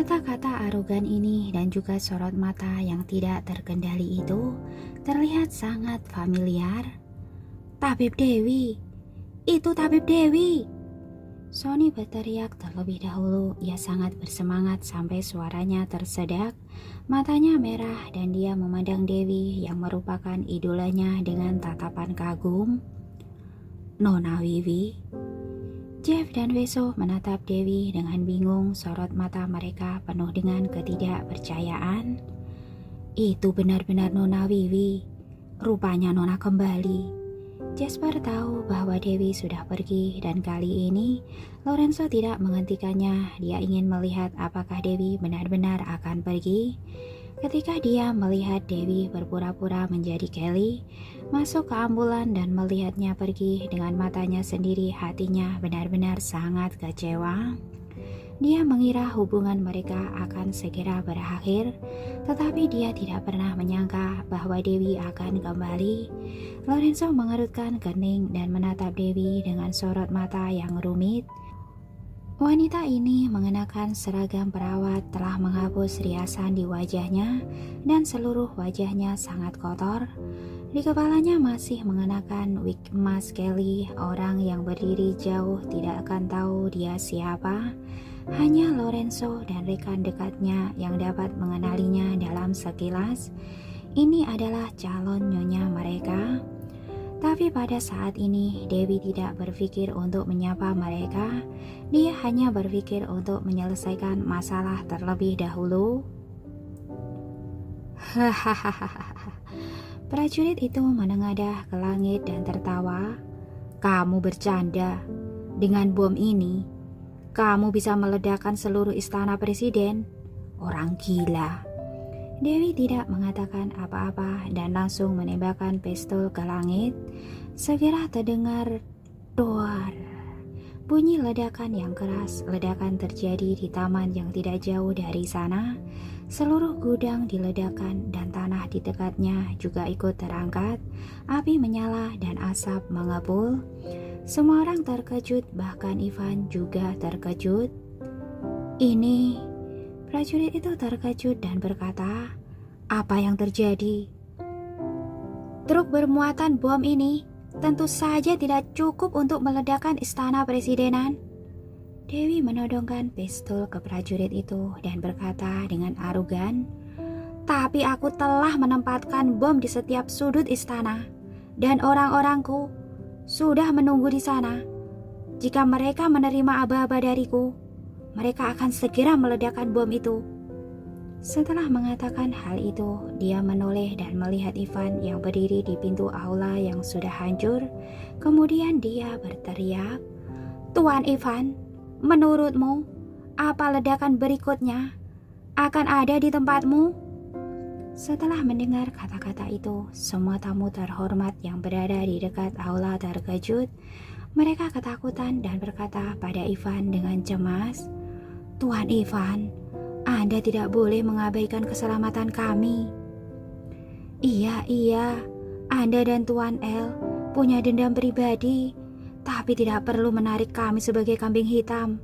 Kata-kata arogan ini dan juga sorot mata yang tidak terkendali itu terlihat sangat familiar. Tabib Dewi, itu Tabib Dewi. Sony berteriak terlebih dahulu. Ia sangat bersemangat sampai suaranya tersedak, matanya merah dan dia memandang Dewi yang merupakan idolanya dengan tatapan kagum. Nona Wiwi. Jeff dan Weso menatap Dewi dengan bingung, sorot mata mereka penuh dengan ketidakpercayaan. Itu benar-benar Nona Wiwi. Rupanya Nona kembali. Jasper tahu bahwa Dewi sudah pergi dan kali ini Lorenzo tidak menghentikannya. Dia ingin melihat apakah Dewi benar-benar akan pergi. Ketika dia melihat Dewi berpura-pura menjadi Kelly, masuk ke ambulan dan melihatnya pergi dengan matanya sendiri, hatinya benar-benar sangat kecewa. Dia mengira hubungan mereka akan segera berakhir, tetapi dia tidak pernah menyangka bahwa Dewi akan kembali. Lorenzo mengerutkan kening dan menatap Dewi dengan sorot mata yang rumit. Wanita ini mengenakan seragam perawat, telah menghapus riasan di wajahnya dan seluruh wajahnya sangat kotor. Di kepalanya masih mengenakan wig emas Kelly. Orang yang berdiri jauh tidak akan tahu dia siapa. Hanya Lorenzo dan rekan dekatnya yang dapat mengenalinya dalam sekilas. Ini adalah calon nyonya mereka. Tapi pada saat ini Dewi tidak berpikir untuk menyapa mereka. Dia hanya berpikir untuk menyelesaikan masalah terlebih dahulu. Hahaha. Prajurit itu menengadah ke langit dan tertawa. Kamu bercanda. Dengan bom ini, kamu bisa meledakkan seluruh istana presiden. Orang gila. Dewi tidak mengatakan apa-apa dan langsung menembakkan pistol ke langit. Segera terdengar doar. Bunyi ledakan yang keras. Ledakan terjadi di taman yang tidak jauh dari sana. Seluruh gudang diledakkan dan tanah di dekatnya juga ikut terangkat. Api menyala dan asap mengepul. Semua orang terkejut, bahkan Ivan juga terkejut. Prajurit itu terkejut dan berkata, apa yang terjadi? Truk bermuatan bom ini tentu saja tidak cukup untuk meledakkan istana presidenan. Dewi menodongkan pistol ke prajurit itu dan berkata dengan arogan, tapi aku telah menempatkan bom di setiap sudut istana dan orang-orangku sudah menunggu di sana. Jika mereka menerima aba-aba dariku, mereka akan segera meledakkan bom itu. Setelah mengatakan hal itu, dia menoleh dan melihat Ivan yang berdiri di pintu aula yang sudah hancur. Kemudian dia berteriak, Tuan Ivan, menurutmu apa ledakan berikutnya akan ada di tempatmu? Setelah mendengar kata-kata itu, semua tamu terhormat yang berada di dekat aula terkejut. Mereka ketakutan dan berkata pada Ivan dengan cemas, Tuan Ivan, Anda tidak boleh mengabaikan keselamatan kami. Iya, Anda dan Tuan L punya dendam pribadi, tapi tidak perlu menarik kami sebagai kambing hitam.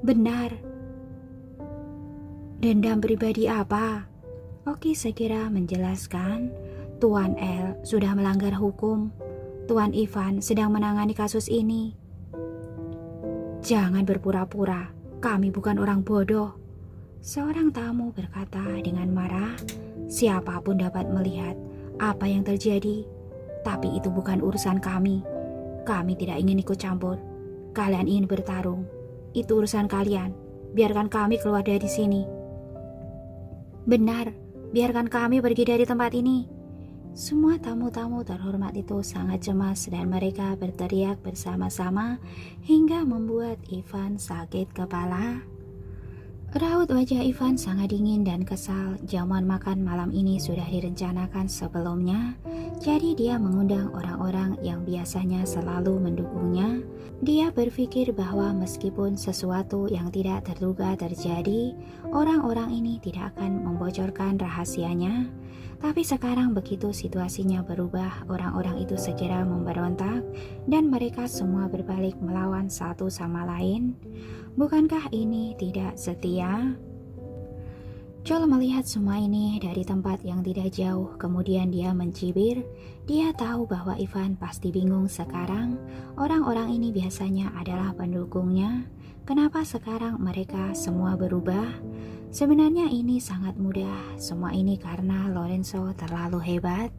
Benar. Dendam pribadi apa? Oki segera menjelaskan, Tuan L sudah melanggar hukum. Tuan Ivan sedang menangani kasus ini. Jangan berpura-pura, kami bukan orang bodoh. Seorang tamu berkata dengan marah, siapapun dapat melihat apa yang terjadi, tapi itu bukan urusan kami. Kami tidak ingin ikut campur. Kalian ingin bertarung, itu urusan kalian. Biarkan kami keluar dari sini. Benar, biarkan kami pergi dari tempat ini. Semua tamu-tamu terhormat itu sangat cemas dan mereka berteriak bersama-sama hingga membuat Ivan sakit kepala. Raut wajah Ivan sangat dingin dan kesal. Jamuan makan malam ini sudah direncanakan sebelumnya, jadi dia mengundang orang-orang yang biasanya selalu mendukungnya. Dia berpikir bahwa meskipun sesuatu yang tidak terduga terjadi, orang-orang ini tidak akan membocorkan rahasianya. Tapi sekarang begitu situasinya berubah, orang-orang itu segera memberontak dan mereka semua berbalik melawan satu sama lain. Bukankah ini tidak setia? Joel melihat semua ini dari tempat yang tidak jauh, kemudian dia mencibir. Dia tahu bahwa Ivan pasti bingung sekarang. Orang-orang ini biasanya adalah pendukungnya. Kenapa sekarang mereka semua berubah? Sebenarnya ini sangat mudah. Semua ini karena Lorenzo terlalu hebat.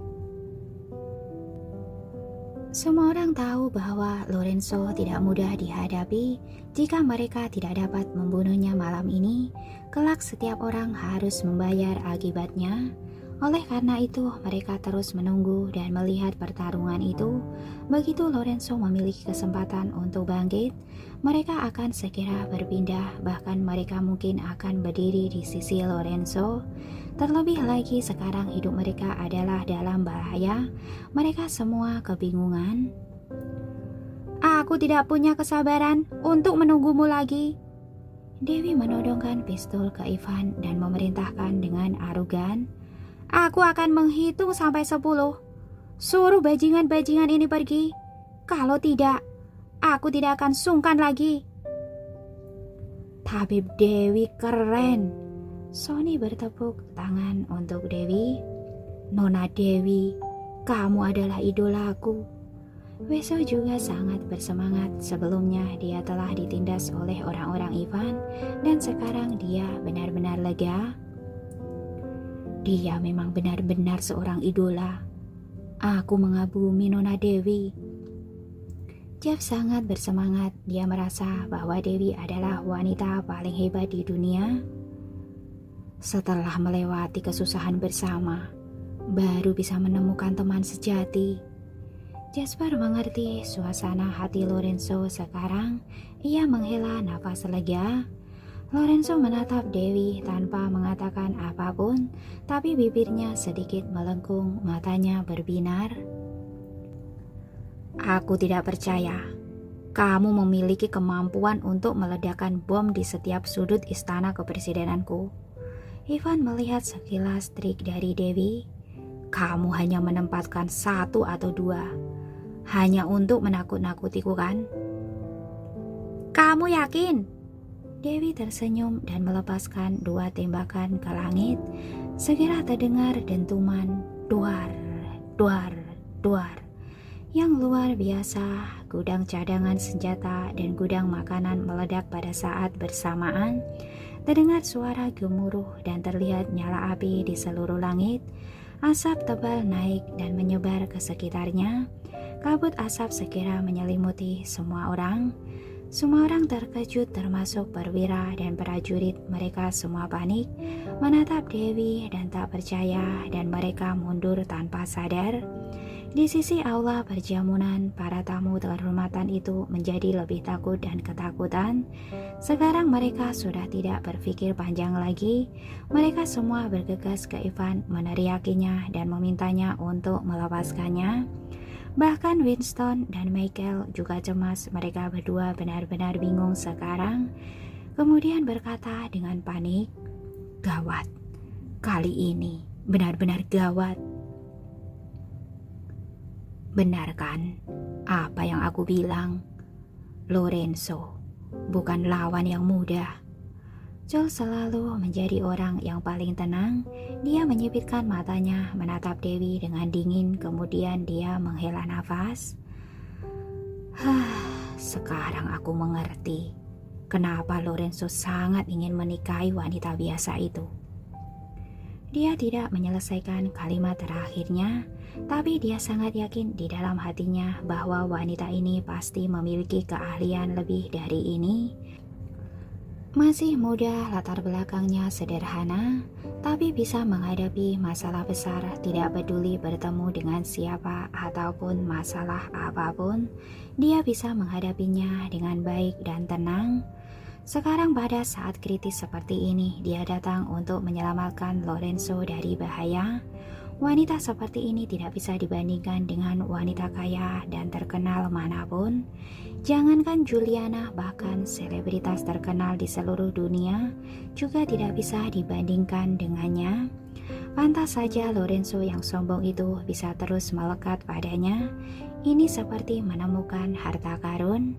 Semua orang tahu bahwa Lorenzo tidak mudah dihadapi. Jika mereka tidak dapat membunuhnya malam ini, kelak setiap orang harus membayar akibatnya. Oleh karena itu, mereka terus menunggu dan melihat pertarungan itu. Begitu Lorenzo memiliki kesempatan untuk bangkit, mereka akan segera berpindah, bahkan mereka mungkin akan berdiri di sisi Lorenzo. Terlebih lagi sekarang hidup mereka adalah dalam bahaya. Mereka semua kebingungan. Aku tidak punya kesabaran untuk menunggumu lagi. Dewi menodongkan pistol ke Ivan dan memerintahkan dengan arogan. Aku akan menghitung sampai 10. Suruh bajingan-bajingan ini pergi. Kalau tidak, aku tidak akan sungkan lagi. Tabib Dewi keren. Sony bertepuk tangan untuk Dewi. Nona Dewi, kamu adalah idolaku. Weso juga sangat bersemangat. Sebelumnya dia telah ditindas oleh orang-orang Ivan dan sekarang dia benar-benar lega. Dia memang benar-benar seorang idola. Aku mengagumi Nona Dewi. Jeff sangat bersemangat. Dia merasa bahwa Dewi adalah wanita paling hebat di dunia. Setelah melewati kesusahan bersama, baru bisa menemukan teman sejati. Jasper mengerti suasana hati Lorenzo sekarang. Ia menghela nafas lega. Lorenzo menatap Dewi tanpa mengatakan apapun, tapi bibirnya sedikit melengkung, matanya berbinar. Aku tidak percaya. Kamu memiliki kemampuan untuk meledakkan bom di setiap sudut istana kepresidenanku. Ivan melihat sekilas trik dari Dewi. Kamu hanya menempatkan 1 atau 2. Hanya untuk menakut-nakutiku kan? Kamu yakin? Dewi tersenyum dan melepaskan 2 tembakan ke langit. Segera terdengar dentuman duar, duar, duar. Yang luar biasa, gudang cadangan senjata dan gudang makanan meledak pada saat bersamaan. Terdengar suara gemuruh dan terlihat nyala api di seluruh langit. Asap tebal naik dan menyebar ke sekitarnya. Kabut asap segera menyelimuti semua orang. Semua orang terkejut termasuk perwira dan prajurit. Mereka semua panik, menatap Dewi dan tak percaya, dan mereka mundur tanpa sadar. Di sisi aula perjamuan, para tamu kehormatan itu menjadi lebih takut dan ketakutan. Sekarang mereka sudah tidak berpikir panjang lagi. Mereka semua bergegas ke Ivan, meneriakinya dan memintanya untuk melepaskannya. Bahkan Winston dan Michael juga cemas. Mereka berdua benar-benar bingung sekarang. Kemudian berkata dengan panik, "Gawat, kali ini benar-benar gawat." Benar kan apa yang aku bilang? Lorenzo bukan lawan yang mudah. Joel selalu menjadi orang yang paling tenang. Dia menyipitkan matanya, menatap Dewi dengan dingin, kemudian dia menghela nafas. Sekarang aku mengerti kenapa Lorenzo sangat ingin menikahi wanita biasa itu. Dia tidak menyelesaikan kalimat terakhirnya, tapi dia sangat yakin di dalam hatinya bahwa wanita ini pasti memiliki keahlian lebih dari ini. Masih muda, latar belakangnya sederhana, tapi bisa menghadapi masalah besar, tidak peduli bertemu dengan siapa ataupun masalah apapun. Dia bisa menghadapinya dengan baik dan tenang. Sekarang pada saat kritis seperti ini, dia datang untuk menyelamatkan Lorenzo dari bahaya. Wanita seperti ini tidak bisa dibandingkan dengan wanita kaya dan terkenal manapun. Jangankan Juliana, bahkan selebritas terkenal di seluruh dunia juga tidak bisa dibandingkan dengannya. Pantas saja Lorenzo yang sombong itu bisa terus melekat padanya. Ini seperti menemukan harta karun.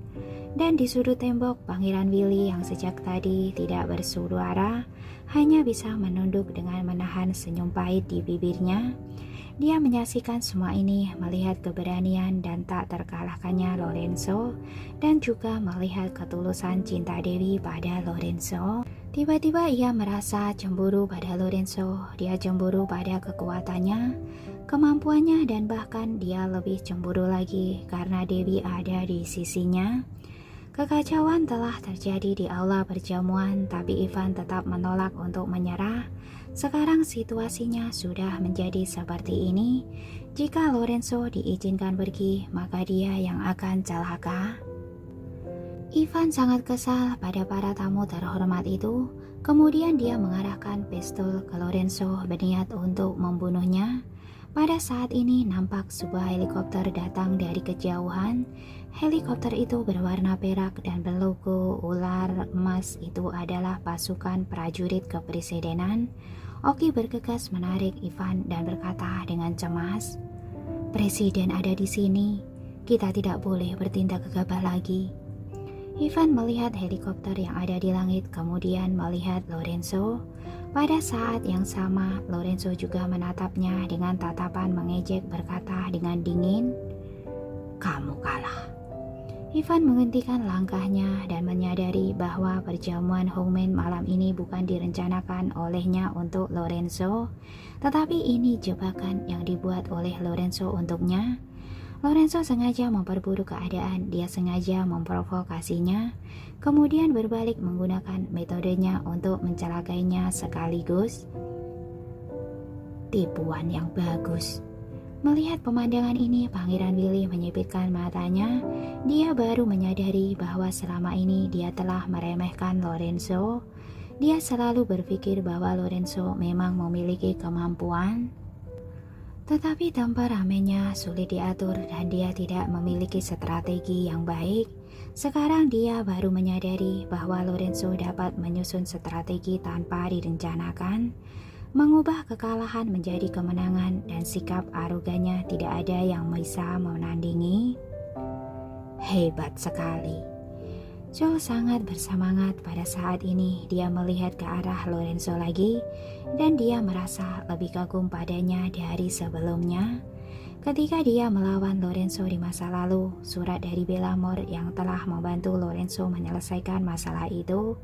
Dan di sudut tembok, Pangeran Willy yang sejak tadi tidak bersuara hanya bisa menunduk dengan menahan senyum pahit di bibirnya. Dia menyaksikan semua ini, melihat keberanian dan tak terkalahkannya Lorenzo, dan juga melihat ketulusan cinta Dewi pada Lorenzo. Tiba-tiba ia merasa cemburu pada Lorenzo. Dia cemburu pada kekuatannya, kemampuannya, dan bahkan dia lebih cemburu lagi karena Dewi ada di sisinya. Kekacauan telah terjadi di aula perjamuan, tapi Ivan tetap menolak untuk menyerah. Sekarang situasinya sudah menjadi seperti ini. Jika Lorenzo diizinkan pergi, maka dia yang akan celaka. Ivan sangat kesal pada para tamu terhormat itu. Kemudian dia mengarahkan pistol ke Lorenzo berniat untuk membunuhnya. Pada saat ini nampak sebuah helikopter datang dari kejauhan. Helikopter itu berwarna perak dan berlogo ular emas. Itu adalah pasukan prajurit kepresidenan. Oki bergegas menarik Ivan dan berkata dengan cemas, "Presiden ada di sini. Kita tidak boleh bertindak gegabah lagi." Ivan melihat helikopter yang ada di langit, kemudian melihat Lorenzo. Pada saat yang sama, Lorenzo juga menatapnya dengan tatapan mengejek, berkata dengan dingin, "Kamu kalah." Ivan menghentikan langkahnya dan menyadari bahwa perjamuan Hongmen malam ini bukan direncanakan olehnya untuk Lorenzo, tetapi ini jebakan yang dibuat oleh Lorenzo untuknya. Lorenzo sengaja memperburuk keadaan, dia sengaja memprovokasinya, kemudian berbalik menggunakan metodenya untuk mencelakainya sekaligus. Tipuan yang bagus. Melihat pemandangan ini, Pangeran Willy menyipitkan matanya. Dia baru menyadari bahwa selama ini dia telah meremehkan Lorenzo. Dia selalu berpikir bahwa Lorenzo memang memiliki kemampuan, tetapi temperamennya sulit diatur dan dia tidak memiliki strategi yang baik. Sekarang dia baru menyadari bahwa Lorenzo dapat menyusun strategi tanpa direncanakan, mengubah kekalahan menjadi kemenangan, dan sikap arogannya tidak ada yang bisa menandingi. Hebat sekali. Joel sangat bersemangat pada saat ini. Dia melihat ke arah Lorenzo lagi dan dia merasa lebih kagum padanya dari sebelumnya. Ketika dia melawan Lorenzo di masa lalu, surat dari Bellamor yang telah membantu Lorenzo menyelesaikan masalah itu,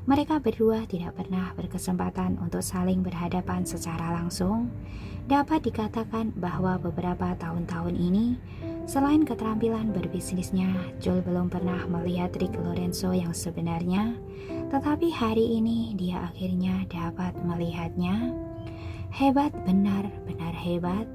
mereka berdua tidak pernah berkesempatan untuk saling berhadapan secara langsung. Dapat dikatakan bahwa beberapa tahun-tahun ini, selain keterampilan berbisnisnya, Joel belum pernah melihat trik Lorenzo yang sebenarnya. Tetapi hari ini dia akhirnya dapat melihatnya. Hebat, benar-benar hebat.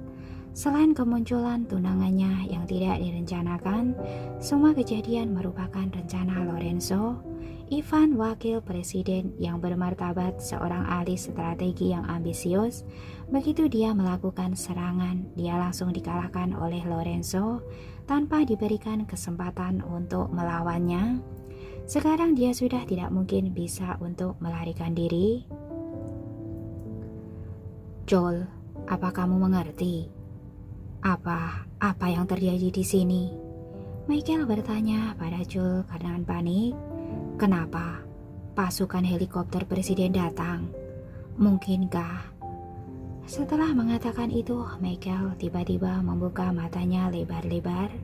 Selain kemunculan tunangannya yang tidak direncanakan, semua kejadian merupakan rencana Lorenzo. Ivan, wakil presiden yang bermartabat, seorang ahli strategi yang ambisius. Begitu dia melakukan serangan, dia langsung dikalahkan oleh Lorenzo tanpa diberikan kesempatan untuk melawannya. Sekarang dia sudah tidak mungkin bisa untuk melarikan diri. Joel, apa kamu mengerti? Apa yang terjadi di sini? Michael bertanya pada Joel karena panik. Kenapa pasukan helikopter presiden datang? Mungkinkah? Setelah mengatakan itu, Michael tiba-tiba membuka matanya lebar-lebar.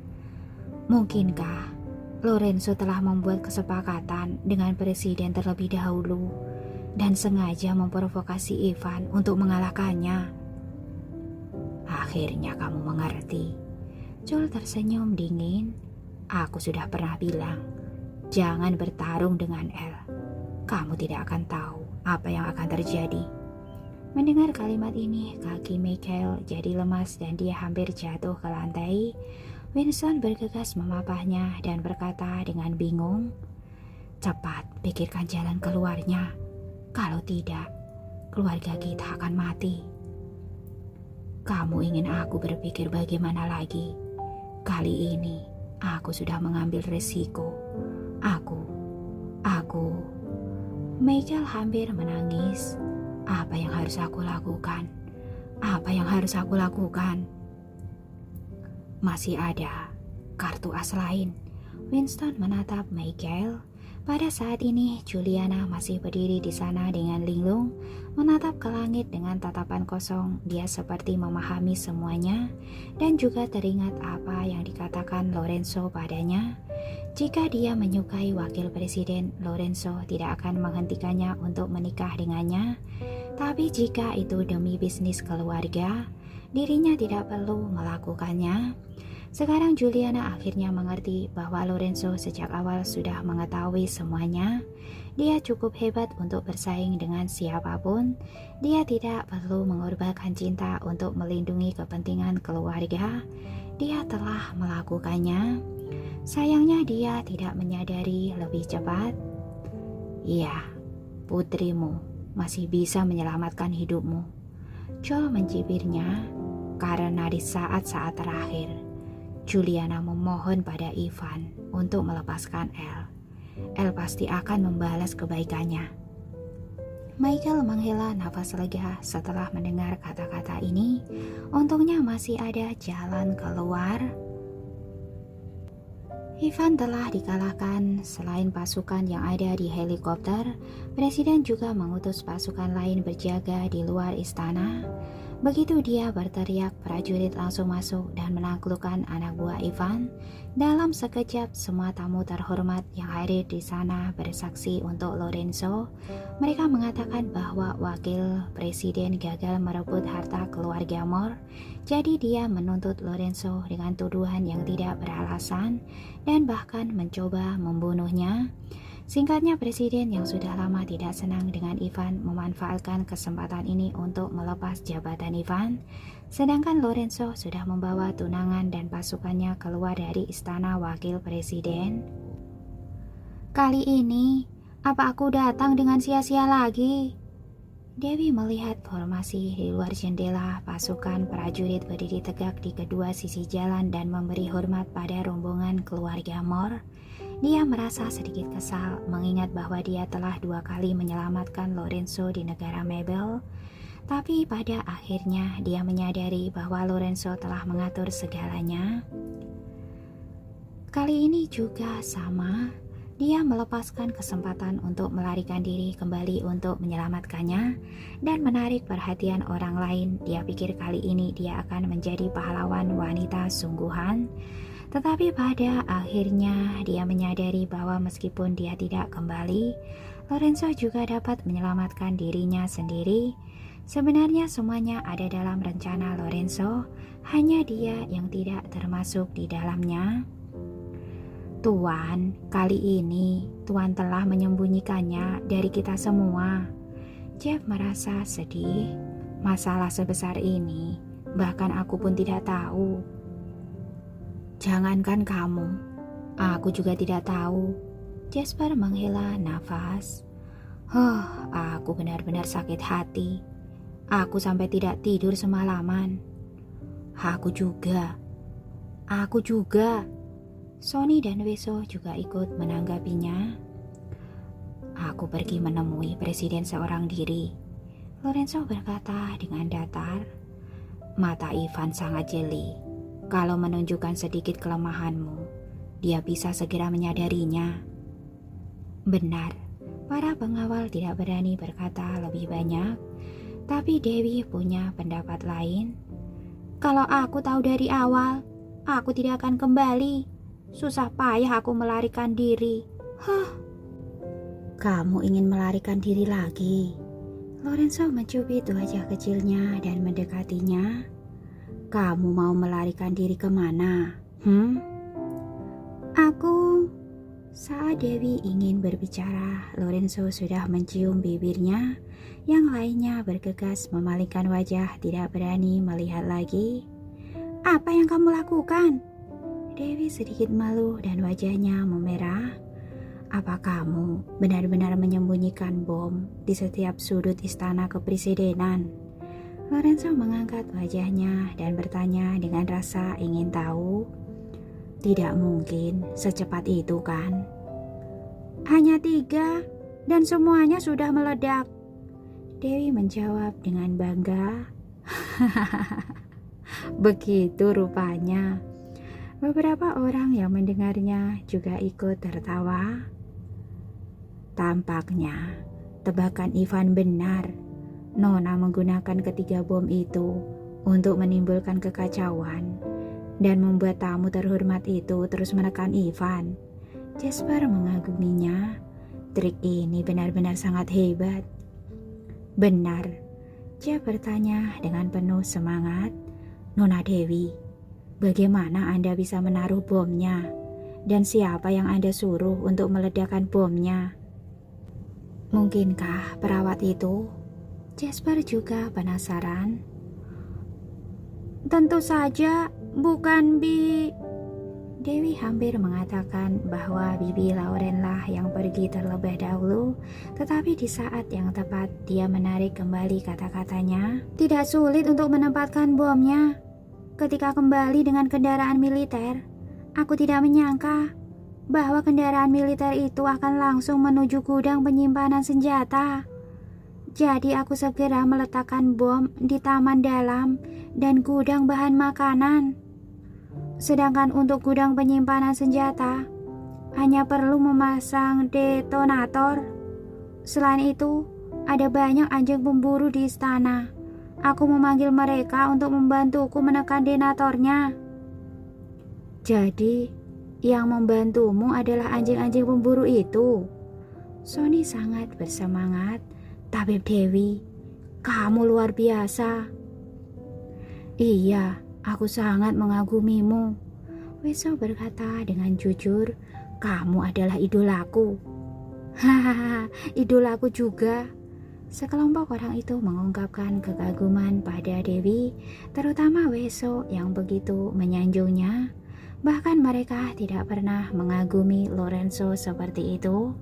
Mungkinkah Lorenzo telah membuat kesepakatan dengan presiden terlebih dahulu dan sengaja memprovokasi Ivan untuk mengalahkannya? Akhirnya kamu mengerti. Joel tersenyum dingin. Aku sudah pernah bilang, jangan bertarung dengan El. Kamu tidak akan tahu apa yang akan terjadi. Mendengar kalimat ini, kaki Michael jadi lemas dan dia hampir jatuh ke lantai. Winston bergegas memapahnya dan berkata dengan bingung, cepat pikirkan jalan keluarnya. Kalau tidak, keluarga kita akan mati. Kamu ingin aku berpikir bagaimana lagi? Kali ini aku sudah mengambil resiko. Aku. Michael hampir menangis. Apa yang harus aku lakukan? Apa yang harus aku lakukan? Masih ada kartu as lain. Winston menatap Michael. Pada saat ini, Juliana masih berdiri di sana dengan linglung, menatap ke langit dengan tatapan kosong. Dia seperti memahami semuanya dan juga teringat apa yang dikatakan Lorenzo padanya. Jika dia menyukai wakil presiden, Lorenzo tidak akan menghentikannya untuk menikah dengannya. Tapi jika itu demi bisnis keluarga, dirinya tidak perlu melakukannya. Sekarang Juliana akhirnya mengerti bahwa Lorenzo sejak awal sudah mengetahui semuanya. Dia cukup hebat untuk bersaing dengan siapapun. Dia tidak perlu mengorbankan cinta untuk melindungi kepentingan keluarga. Dia telah melakukannya. Sayangnya dia tidak menyadari lebih cepat. Iya, putrimu masih bisa menyelamatkan hidupmu. Joel mencibirnya karena di saat-saat terakhir Juliana memohon pada Ivan untuk melepaskan Elle. Elle pasti akan membalas kebaikannya. Michael menghela nafas lega setelah mendengar kata-kata ini. Untungnya masih ada jalan keluar. Ivan telah dikalahkan. Selain pasukan yang ada di helikopter, Presiden juga mengutus pasukan lain berjaga di luar istana. Begitu dia berteriak, prajurit langsung masuk dan menaklukkan anak buah Ivan. Dalam sekejap, semua tamu terhormat yang hadir di sana bersaksi untuk Lorenzo. Mereka mengatakan bahwa wakil presiden gagal merebut harta keluarga Moore. Jadi dia menuntut Lorenzo dengan tuduhan yang tidak beralasan dan bahkan mencoba membunuhnya. Singkatnya, presiden yang sudah lama tidak senang dengan Ivan memanfaatkan kesempatan ini untuk melepas jabatan Ivan. Sedangkan Lorenzo sudah membawa tunangan dan pasukannya keluar dari istana wakil presiden. Kali ini, apa aku datang dengan sia-sia lagi? Dewi melihat formasi di luar jendela. Pasukan prajurit berdiri tegak di kedua sisi jalan dan memberi hormat pada rombongan keluarga Moore. Dia merasa sedikit kesal mengingat bahwa dia telah 2 kali menyelamatkan Lorenzo di negara Mabel. Tapi pada akhirnya dia menyadari bahwa Lorenzo telah mengatur segalanya. Kali ini juga sama. Dia melepaskan kesempatan untuk melarikan diri kembali untuk menyelamatkannya dan menarik perhatian orang lain. Dia pikir kali ini dia akan menjadi pahlawan wanita sungguhan. Tetapi pada akhirnya dia menyadari bahwa meskipun dia tidak kembali, Lorenzo juga dapat menyelamatkan dirinya sendiri. Sebenarnya semuanya ada dalam rencana Lorenzo, hanya dia yang tidak termasuk di dalamnya. Tuan, kali ini Tuan telah menyembunyikannya dari kita semua. Jeff merasa sedih. Masalah sebesar ini, bahkan aku pun tidak tahu. Jangankan kamu, aku juga tidak tahu. Jasper menghela nafas. Aku benar-benar sakit hati. Aku sampai tidak tidur semalaman. Aku juga. Sony dan Weso juga ikut menanggapinya. Aku pergi menemui presiden seorang diri. Lorenzo berkata dengan datar. Mata Ivan sangat jeli. Kalau menunjukkan sedikit kelemahanmu, dia bisa segera menyadarinya. Benar, para pengawal tidak berani berkata lebih banyak, tapi Dewi punya pendapat lain. Kalau aku tahu dari awal, aku tidak akan kembali. Susah payah aku melarikan diri. Kamu ingin melarikan diri lagi? Lorenzo mencubit wajah kecilnya dan mendekatinya. Kamu mau melarikan diri kemana? Saat Dewi ingin berbicara, Lorenzo sudah mencium bibirnya. Yang lainnya bergegas memalingkan wajah, tidak berani melihat lagi. Apa yang kamu lakukan? Dewi sedikit malu dan wajahnya memerah. Apa kamu benar-benar menyembunyikan bom di setiap sudut istana kepresidenan? Lorenzo mengangkat wajahnya dan bertanya dengan rasa ingin tahu. Tidak mungkin secepat itu kan? Hanya 3 dan semuanya sudah meledak. Dewi menjawab dengan bangga. Begitu rupanya. Beberapa orang yang mendengarnya juga ikut tertawa. Tampaknya tebakan Ivan benar. Nona menggunakan ketiga bom itu untuk menimbulkan kekacauan dan membuat tamu terhormat itu terus menekan Ivan. Jasper mengaguminya. Trik ini benar-benar sangat hebat. Benar, Jeff bertanya dengan penuh semangat. Nona Dewi, bagaimana Anda bisa menaruh bomnya? Dan siapa yang Anda suruh untuk meledakkan bomnya? Mungkinkah perawat itu? Jasper juga penasaran. Tentu saja bukan Dewi hampir mengatakan bahwa Bibi Laurenlah yang pergi terlebih dahulu, tetapi di saat yang tepat dia menarik kembali kata-katanya. Tidak sulit untuk menempatkan bomnya. Ketika kembali dengan kendaraan militer, aku tidak menyangka bahwa kendaraan militer itu akan langsung menuju gudang penyimpanan senjata. Jadi aku segera meletakkan bom di taman dalam dan gudang bahan makanan. Sedangkan untuk gudang penyimpanan senjata, hanya perlu memasang detonator. Selain itu, ada banyak anjing pemburu di istana. Aku memanggil mereka untuk membantuku menekan detonatornya. Jadi, yang membantumu adalah anjing-anjing pemburu itu. Sony sangat bersemangat. Tabib Dewi, kamu luar biasa. Iya, aku sangat mengagumimu. Weso berkata dengan jujur, kamu adalah idolaku. Hahaha, idolaku juga. Sekelompok orang itu mengungkapkan kekaguman pada Dewi, terutama Weso yang begitu menyanjungnya. Bahkan mereka tidak pernah mengagumi Lorenzo seperti itu.